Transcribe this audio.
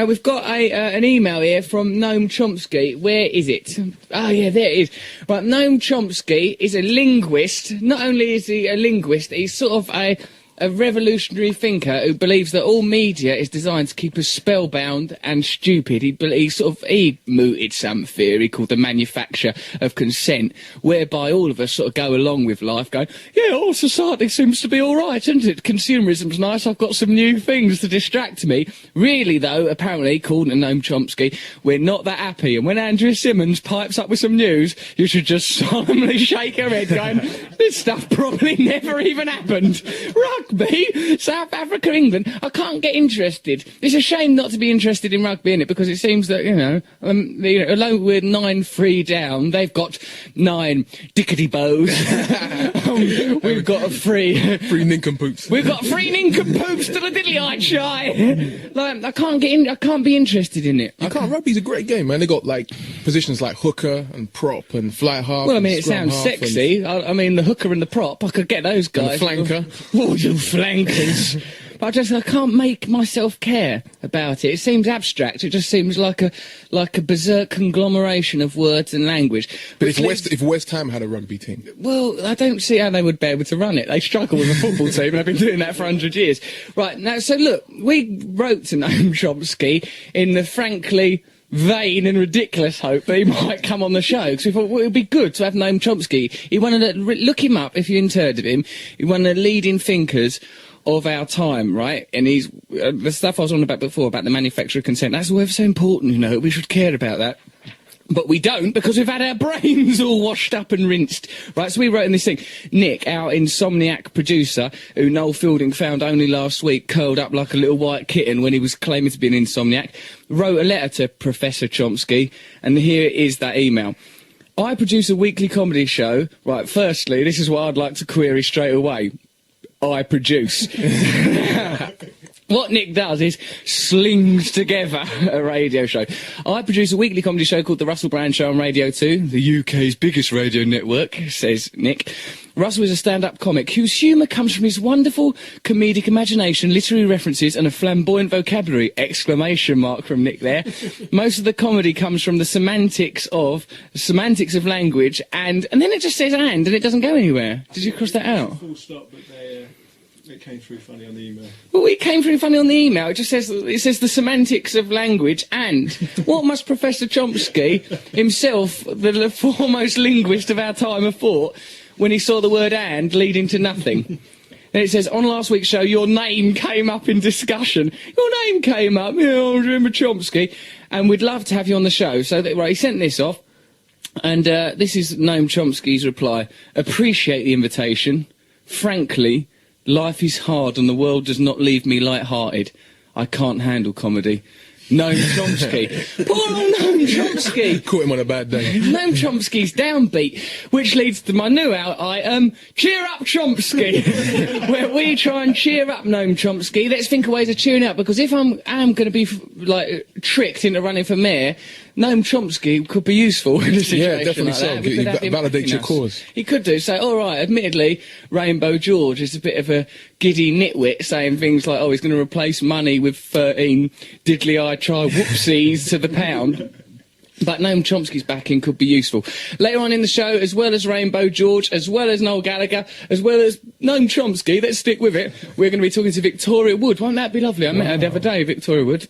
We've got an email here from Noam Chomsky. Where is it? Oh, yeah, there it is. Right, Noam Chomsky is a linguist. Not only is he a linguist, he's sort of a revolutionary thinker who believes that all media is designed to keep us spellbound and stupid. He mooted some theory called the manufacture of consent, whereby all of us sort of go along with life going, yeah, all society seems to be all right, isn't it? Consumerism's nice, I've got some new things to distract me. Really, though, apparently, according to Noam Chomsky, we're not that happy. And when Andrea Simmons pipes up with some news, you should just solemnly shake her head going, this stuff probably never even happened. Rugby, South Africa, England. I can't get interested. It's a shame not to be interested in rugby, innit? Because it seems that, although we're 9-3 down, they've got 9 dickety-bows. We've got 3 nincompoops. We've got 3 nincompoops to the diddly-eyed shy. Like, I can't be interested in it. Rugby's a great game, man. They got, like, positions like hooker and prop and fly half. Well, I mean, it sounds sexy. I mean, the hooker and the prop, I could get those guys. And the flanker. Oh, you flankers. But I can't make myself care about it. It seems abstract. It just seems like a berserk conglomeration of words and language. But if West Ham had a rugby team? Well, I don't see how they would be able to run it. They struggle with a football team, and they've been doing that for 100 years. Right, now, so look, we wrote to Noam Chomsky in the frankly vain and ridiculous hope that he might come on the show, because we thought, well, it would be good to have Noam Chomsky. He one of the, look him up if you hadn't heard of him. He's one of the leading thinkers of our time, right? And he's the stuff I was on about before, about the manufacture of consent, that's why it's so important, you know, we should care about that. But we don't, because we've had our brains all washed up and rinsed. Right, so we wrote in this thing. Nick, our insomniac producer, who Noel Fielding found only last week curled up like a little white kitten when he was claiming to be an insomniac, wrote a letter to Professor Chomsky, and here is that email. I produce a weekly comedy show. Right, firstly, this is what I'd like to query straight away. I produce. What Nick does is slings together a radio show. I produce a weekly comedy show called The Russell Brand Show on Radio 2, the UK's biggest radio network, says Nick. Russell is a stand-up comic whose humour comes from his wonderful comedic imagination, literary references and a flamboyant vocabulary! Exclamation mark from Nick there. Most of the comedy comes from the semantics of language and then it just says and it doesn't go anywhere. Did you cross that out? Full stop, but it came through funny on the email. Well, it came through funny on the email. It just says the semantics of language and what must Professor Chomsky, himself the foremost linguist of our time, have thought when he saw the word and leading to nothing. And it says, on last week's show, your name came up in discussion. Your name came up, I remember Chomsky, and we'd love to have you on the show. So, right, he sent this off, and this is Noam Chomsky's reply. Appreciate the invitation. Frankly, life is hard and the world does not leave me light-hearted. I can't handle comedy. Noam Chomsky. Poor old Noam Chomsky. Caught him on a bad day. Noam Chomsky's downbeat, which leads to my new item, Cheer Up Chomsky, where we try and cheer up Noam Chomsky. Let's think of ways of cheering up, because if I'm going to be, like, tricked into running for mayor, Noam Chomsky could be useful in a situation yeah, definitely like so. that. He validates your cause. He could do. So, all right, admittedly, Rainbow George is a bit of a giddy nitwit, saying things like, oh, he's going to replace money with 13 diddly-eyed child whoopsies to the pound. But Noam Chomsky's backing could be useful. Later on in the show, as well as Rainbow George, as well as Noel Gallagher, as well as Noam Chomsky, let's stick with it, we're going to be talking to Victoria Wood. Won't that be lovely? I met her the other day, Victoria Wood.